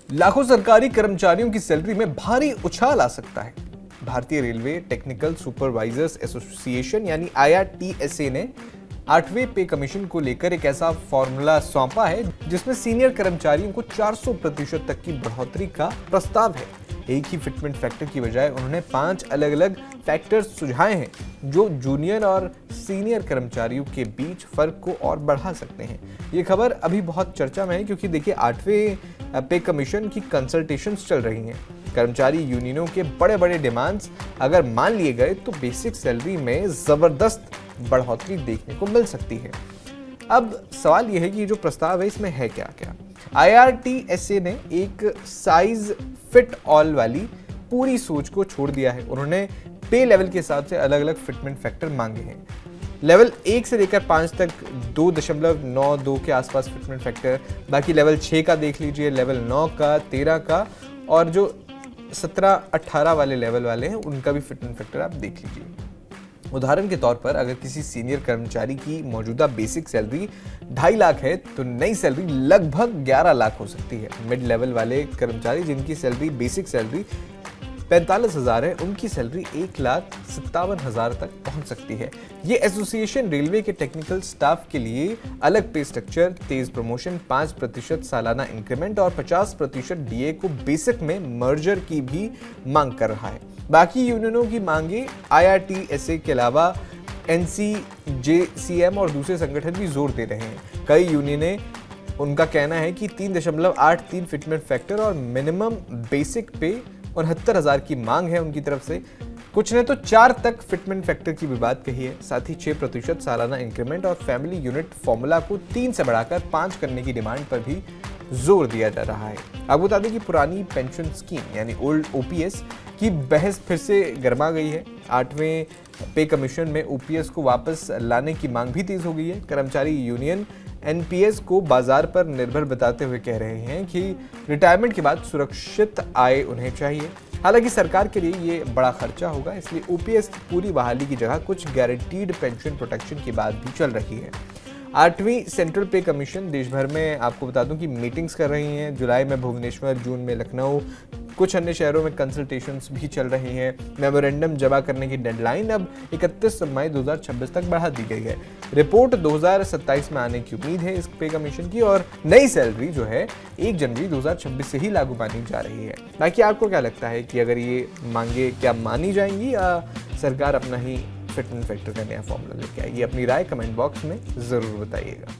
लाखों सरकारी कर्मचारियों की सैलरी में भारी उछाल आ सकता है। भारतीय रेलवे टेक्निकल सुपरवाइजर्स एसोसिएशन यानी IRTSA ने 8वें पे कमीशन को लेकर एक ऐसा फॉर्मूला सौंपा है जिसमें सीनियर कर्मचारियों को 400% तक की बढ़ोतरी का प्रस्ताव है। एक ही फिटमेंट फैक्टर की बजाय उन्होंने 5 अलग अलग फैक्टर्स सुझाए हैं जो जूनियर और सीनियर कर्मचारियों के बीच फर्क को और बढ़ा सकते हैं। ये खबर अभी बहुत चर्चा में है क्योंकि देखिए 8वें पे कमीशन की कंसल्टेशंस चल रही हैं। कर्मचारी यूनियनों के बड़े बड़े डिमांड्स अगर मान लिए गए तो बेसिक सैलरी में जबरदस्त बढ़ोतरी देखने को मिल सकती है। अब सवाल यह है कि ये जो प्रस्ताव है इसमें है क्या क्या। IRTSA ने एक साइज फिट ऑल वाली पूरी सोच को छोड़ दिया है। उन्होंने पे लेवल के हिसाब से अलग अलग फिटमेंट फैक्टर मांगे हैं। लेवल 1 से लेकर 5 तक 2.92 के आसपास फिटमेंट फैक्टर, बाकी लेवल 6 का देख लीजिए, लेवल 9 का, 13 का और जो 17-18 वाले लेवल वाले हैं उनका भी फिटमेंट फैक्टर आप देख लीजिए। उदाहरण के तौर पर अगर किसी सीनियर कर्मचारी की मौजूदा बेसिक सैलरी 2.5 लाख है तो नई सैलरी लगभग 11 लाख हो सकती है। मिड लेवल वाले कर्मचारी जिनकी सैलरी बेसिक सैलरी 45,000 है उनकी सैलरी 1,57,000 तक पहुंच सकती है। ये एसोसिएशन रेलवे के टेक्निकल स्टाफ के लिए अलग पे स्ट्रक्चर, तेज प्रमोशन, 5% सालाना इंक्रीमेंट और 50% DA को बेसिक में मर्जर की भी मांग कर रहा है। बाकी यूनियनों की मांगे IRTSA के अलावा NCJCM और दूसरे संगठन भी जोर दे रहे हैं। कई यूनियनें उनका कहना है कि 3.83 फिटमेंट फैक्टर और मिनिमम बेसिक पे 69,000 की मांग है उनकी तरफ से। कुछ ने तो 4 तक फिटमेंट फैक्टर की भी बात कही है। साथ ही 6% सालाना इंक्रीमेंट और फैमिली यूनिट फॉर्मूला को 3 से बढ़ाकर 5 करने की डिमांड पर भी जोर दिया जा रहा है। अब बता दें कि पुरानी पेंशन स्कीम यानी ओल्ड OPS की बहस फिर से गर्मा गई है। 8वें पे कमीशन में OPS को वापस लाने की मांग भी तेज हो गई है। कर्मचारी यूनियन NPS को बाजार पर निर्भर बताते हुए कह रहे हैं कि रिटायरमेंट के बाद सुरक्षित आय उन्हें चाहिए। हालांकि सरकार के लिए ये बड़ा खर्चा होगा, इसलिए OPS की पूरी बहाली की जगह कुछ गारंटीड पेंशन प्रोटेक्शन की बात भी चल रही है। 8वीं सेंट्रल पे कमीशन देश भर में आपको बता दूं कि मीटिंग्स कर रही हैं। जुलाई में भुवनेश्वर, जून में लखनऊ, कुछ अन्य शहरों में कंसल्टेशंस भी चल रही हैं। मेमोरेंडम जमा करने की डेडलाइन अब 31 मई 2026 तक बढ़ा दी गई है। रिपोर्ट 2027 में आने की उम्मीद है इस पे कमीशन की और नई सैलरी जो है 1 जनवरी 2026 से ही लागू मानी जा रही है। बाकी आपको क्या लगता है कि अगर ये मांगे क्या मानी जाएंगी या सरकार अपना ही फिटमेंट फैक्टर का नया फॉर्मूला लेके आएगी? अपनी राय कमेंट बॉक्स में जरूर बताइएगा।